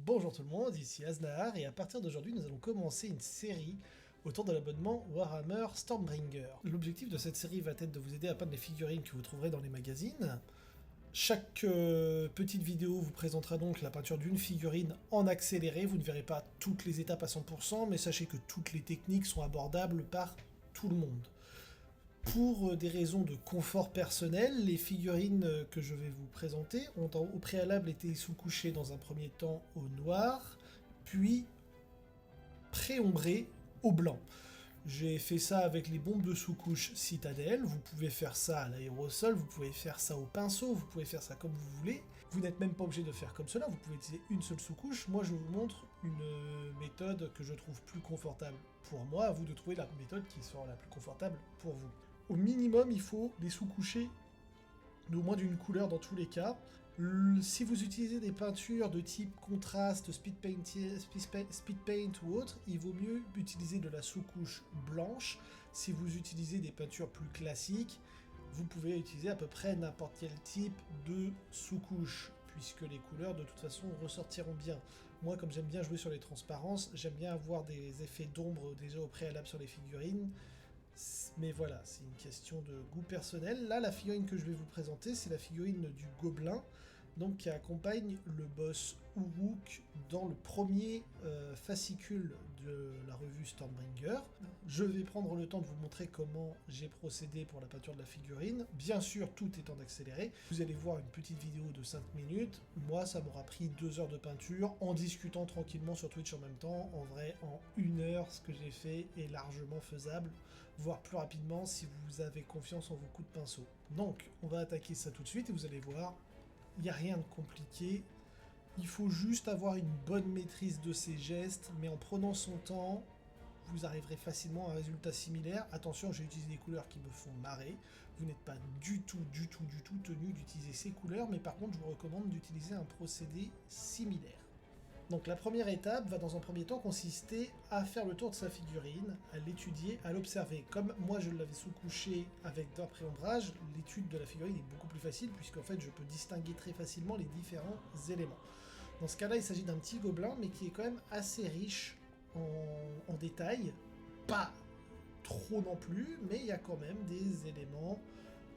Bonjour tout le monde, ici Aznahar et à partir d'aujourd'hui nous allons commencer une série autour de l'abonnement Warhammer Stormbringer. L'objectif de cette série va être de vous aider à peindre les figurines que vous trouverez dans les magazines. Chaque petite vidéo vous présentera donc la peinture d'une figurine en accéléré, vous ne verrez pas toutes les étapes à 100%, mais sachez que toutes les techniques sont abordables par tout le monde. Pour des raisons de confort personnel, les figurines que je vais vous présenter ont au préalable été sous-couchées dans un premier temps au noir, puis pré-ombrées au blanc. J'ai fait ça avec les bombes de sous-couche Citadel, vous pouvez faire ça à l'aérosol, vous pouvez faire ça au pinceau, vous pouvez faire ça comme vous voulez. Vous n'êtes même pas obligé de faire comme cela, vous pouvez utiliser une seule sous-couche. Moi je vous montre une méthode que je trouve plus confortable pour moi, à vous de trouver la méthode qui sera la plus confortable pour vous. Au minimum, il faut les sous-coucher d'au moins d'une couleur dans tous les cas. Si vous utilisez des peintures de type contraste, speed paint ou autre, il vaut mieux utiliser de la sous-couche blanche. Si vous utilisez des peintures plus classiques, vous pouvez utiliser à peu près n'importe quel type de sous-couche, puisque les couleurs de toute façon ressortiront bien. Moi, comme j'aime bien jouer sur les transparences, j'aime bien avoir des effets d'ombre déjà au préalable sur les figurines. Mais voilà, c'est une question de goût personnel. Là, la figurine que je vais vous présenter, c'est la figurine du gobelin, donc qui accompagne le boss Uruk dans le premier fascicule de la revue Stormbringer. Je vais prendre le temps de vous montrer comment j'ai procédé pour la peinture de la figurine. Bien sûr, tout est en accéléré. Vous allez voir une petite vidéo de 5 minutes. Moi, ça m'aura pris 2 heures de peinture, en discutant tranquillement sur Twitch en même temps. En vrai, en 1 heure, ce que j'ai fait est largement faisable, voire plus rapidement si vous avez confiance en vos coups de pinceau. Donc, on va attaquer ça tout de suite et vous allez voir, il n'y a rien de compliqué. Il faut juste avoir une bonne maîtrise de ses gestes, mais en prenant son temps, vous arriverez facilement à un résultat similaire. Attention, j'ai utilisé des couleurs qui me font marrer. Vous n'êtes pas du tout tenu d'utiliser ces couleurs, mais par contre, je vous recommande d'utiliser un procédé similaire. Donc la première étape va dans un premier temps consister à faire le tour de sa figurine, à l'étudier, à l'observer. Comme moi je l'avais sous-couché avec d'un pré-ombrage, l'étude de la figurine est beaucoup plus facile puisqu'en fait je peux distinguer très facilement les différents éléments. Dans ce cas-là, il s'agit d'un petit gobelin mais qui est quand même assez riche en détails, pas trop non plus, mais il y a quand même des éléments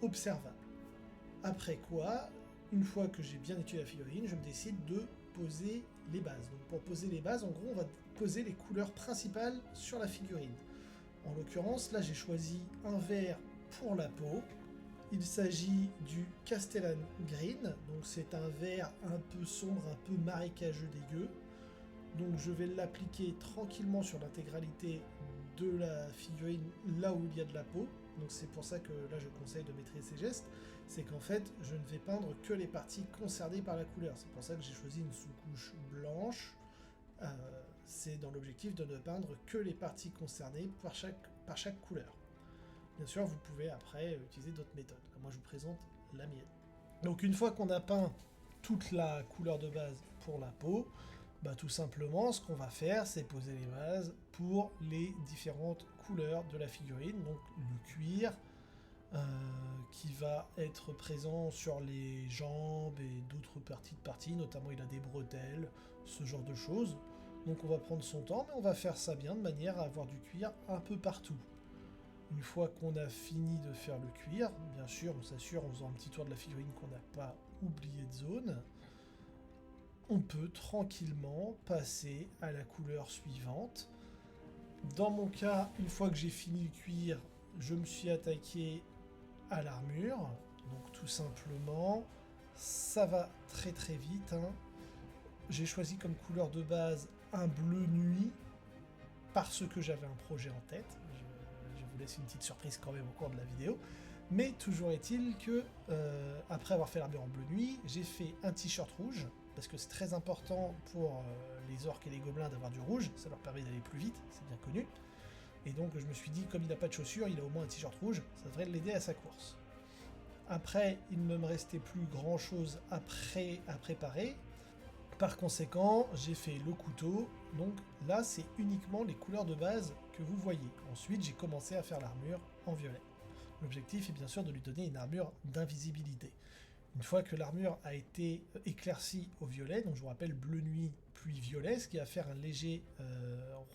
observables. Après quoi, une fois que j'ai bien étudié la figurine, je me décide de poser les bases. Donc pour poser les bases, en gros, on va poser les couleurs principales sur la figurine. En l'occurrence, là, j'ai choisi un vert pour la peau. Il s'agit du Castellan Green, donc c'est un vert un peu sombre, un peu marécageux dégueu. Donc je vais l'appliquer tranquillement sur l'intégralité de la figurine, là où il y a de la peau. Donc c'est pour ça que là je conseille de maîtriser ces gestes, c'est qu'en fait je ne vais peindre que les parties concernées par la couleur. C'est pour ça que j'ai choisi une sous-couche blanche. C'est dans l'objectif de ne peindre que les parties concernées par chaque couleur. Bien sûr, vous pouvez après utiliser d'autres méthodes. Moi je vous présente la mienne. Donc une fois qu'on a peint toute la couleur de base pour la peau, tout simplement, ce qu'on va faire, c'est poser les bases pour les différentes couleurs de la figurine. Donc le cuir, qui va être présent sur les jambes et d'autres parties, notamment il a des bretelles, ce genre de choses. Donc on va prendre son temps, mais on va faire ça bien, de manière à avoir du cuir un peu partout. Une fois qu'on a fini de faire le cuir, bien sûr, on s'assure en faisant un petit tour de la figurine qu'on n'a pas oublié de zone. On peut tranquillement passer à la couleur suivante. Dans mon cas, une fois que j'ai fini le cuir, je me suis attaqué à l'armure. Donc tout simplement, ça va très vite. J'ai choisi comme couleur de base un bleu nuit, parce que j'avais un projet en tête. Je vous laisse une petite surprise quand même au cours de la vidéo. Mais toujours est-il que, après avoir fait l'armure en bleu nuit, j'ai fait un t-shirt rouge, parce que c'est très important pour les orques et les gobelins d'avoir du rouge, ça leur permet d'aller plus vite, c'est bien connu. Et donc je me suis dit, comme il n'a pas de chaussures, il a au moins un t-shirt rouge, ça devrait l'aider à sa course. Après, il ne me restait plus grand chose à préparer. Par conséquent, j'ai fait le couteau, donc là c'est uniquement les couleurs de base que vous voyez. Ensuite, j'ai commencé à faire l'armure en violet. L'objectif est bien sûr de lui donner une armure d'invisibilité. Une fois que l'armure a été éclaircie au violet, donc je vous rappelle bleu nuit puis lui violet, ce qui va faire un léger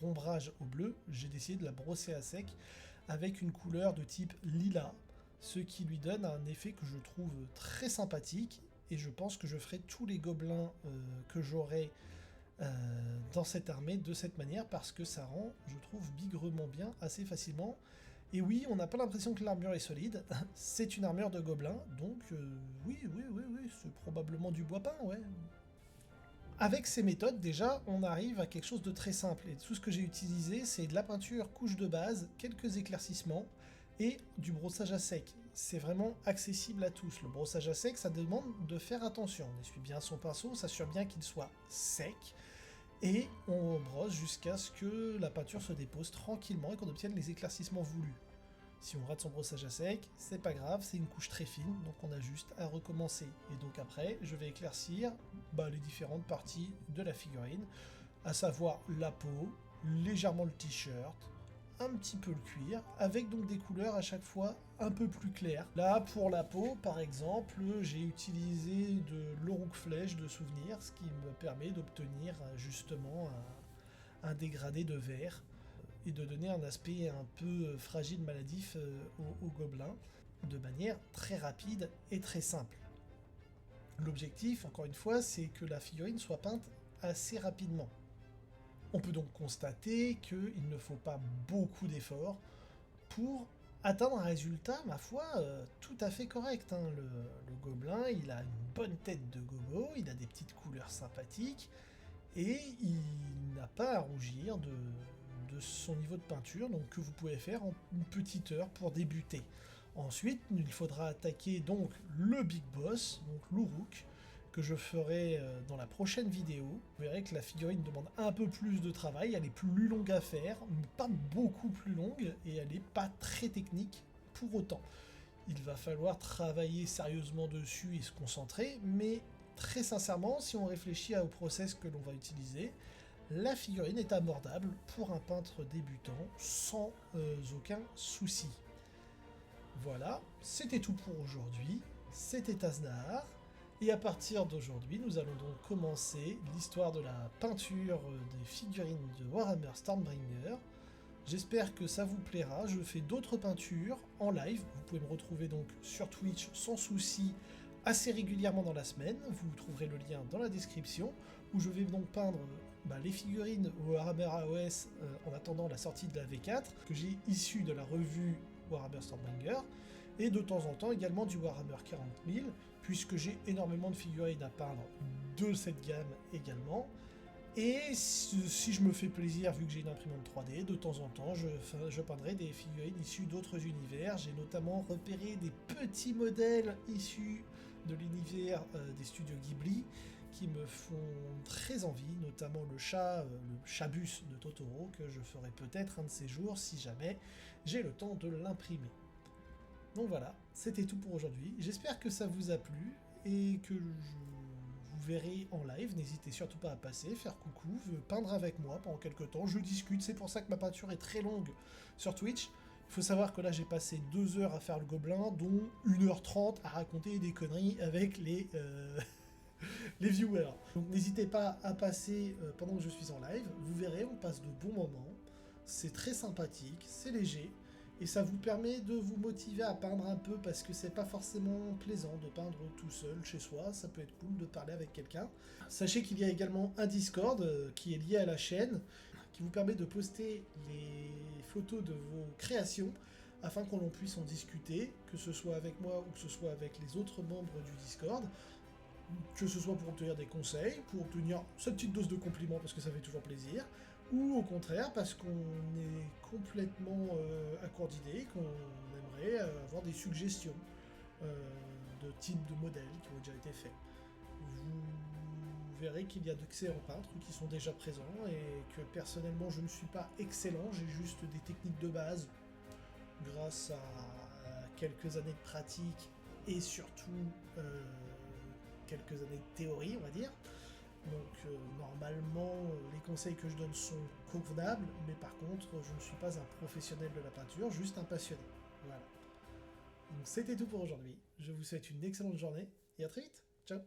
rembrage au bleu. J'ai décidé de la brosser à sec avec une couleur de type lilas, ce qui lui donne un effet que je trouve très sympathique, et je pense que je ferai tous les gobelins que j'aurai dans cette armée de cette manière, parce que ça rend, je trouve, bigrement bien assez facilement. Et oui, on n'a pas l'impression que l'armure est solide, c'est une armure de gobelin, donc oui, c'est probablement du bois peint, ouais. Avec ces méthodes, déjà, on arrive à quelque chose de très simple, et tout ce que j'ai utilisé, c'est de la peinture couche de base, quelques éclaircissements, et du brossage à sec. C'est vraiment accessible à tous. Le brossage à sec, ça demande de faire attention. On essuie bien son pinceau, on s'assure bien qu'il soit sec, et on brosse jusqu'à ce que la peinture se dépose tranquillement et qu'on obtienne les éclaircissements voulus. Si on rate son brossage à sec, c'est pas grave, c'est une couche très fine, donc on a juste à recommencer. Et donc après, je vais éclaircir les différentes parties de la figurine, à savoir la peau, légèrement le t-shirt, un petit peu le cuir, avec donc des couleurs à chaque fois un peu plus claires. Là, pour la peau, par exemple, j'ai utilisé de l'Auroch Flèche de souvenir, ce qui me permet d'obtenir justement un dégradé de vert, et de donner un aspect un peu fragile, maladif au gobelin, de manière très rapide et très simple. L'objectif, encore une fois, c'est que la figurine soit peinte assez rapidement. On peut donc constater qu'il ne faut pas beaucoup d'efforts pour atteindre un résultat, ma foi, tout à fait correct. Hein. Le gobelin, il a une bonne tête de gobo, il a des petites couleurs sympathiques, et il n'a pas à rougir de son niveau de peinture, donc que vous pouvez faire en une petite heure pour débuter. Ensuite, il faudra attaquer donc le Big Boss, donc l'Auroch, que je ferai dans la prochaine vidéo. Vous verrez que la figurine demande un peu plus de travail, elle est plus longue à faire, mais pas beaucoup plus longue, et elle n'est pas très technique pour autant. Il va falloir travailler sérieusement dessus et se concentrer, mais très sincèrement, si on réfléchit au process que l'on va utiliser, la figurine est abordable pour un peintre débutant sans aucun souci. Voilà, c'était tout pour aujourd'hui, c'était Aznahar, et à partir d'aujourd'hui, nous allons donc commencer l'histoire de la peinture des figurines de Warhammer Stormbringer. J'espère que ça vous plaira, je fais d'autres peintures en live, vous pouvez me retrouver donc sur Twitch sans souci assez régulièrement dans la semaine, vous trouverez le lien dans la description, où je vais donc peindre les figurines Warhammer AOS en attendant la sortie de la V4, que j'ai issue de la revue Warhammer Stormbringer, et de temps en temps également du Warhammer 40 000, puisque j'ai énormément de figurines à peindre de cette gamme également. Et si je me fais plaisir, vu que j'ai une imprimante 3D, de temps en temps, je peindrai des figurines issues d'autres univers. J'ai notamment repéré des petits modèles issus de l'univers des studios Ghibli, qui me font très envie, notamment le chabus de Totoro, que je ferai peut-être un de ces jours, si jamais j'ai le temps de l'imprimer. Donc voilà, c'était tout pour aujourd'hui. J'espère que ça vous a plu, et que vous verrez en live. N'hésitez surtout pas à passer, faire coucou, peindre avec moi pendant quelques temps. Je discute, c'est pour ça que ma peinture est très longue sur Twitch. Il faut savoir que là j'ai passé 2 heures à faire le gobelin, dont 1h30 à raconter des conneries avec les viewers. Donc n'hésitez pas à passer pendant que je suis en live. Vous verrez, on passe de bons moments. C'est très sympathique, c'est léger. Et ça vous permet de vous motiver à peindre un peu, parce que c'est pas forcément plaisant de peindre tout seul chez soi, ça peut être cool de parler avec quelqu'un. Sachez qu'il y a également un Discord qui est lié à la chaîne, qui vous permet de poster les photos de vos créations, afin qu'on puisse en discuter, que ce soit avec moi ou que ce soit avec les autres membres du Discord, que ce soit pour obtenir des conseils, pour obtenir cette petite dose de compliments parce que ça fait toujours plaisir, ou au contraire parce qu'on est complètement à court d'idées, qu'on aimerait avoir des suggestions de types de modèles qui ont déjà été faits. Vous verrez qu'il y a d'excellents peintres qui sont déjà présents, et que personnellement je ne suis pas excellent, j'ai juste des techniques de base grâce à quelques années de pratique et surtout quelques années de théorie, on va dire. Donc normalement, les conseils que je donne sont convenables, mais par contre, je ne suis pas un professionnel de la peinture, juste un passionné. Voilà. Donc c'était tout pour aujourd'hui. Je vous souhaite une excellente journée, et à très vite. Ciao.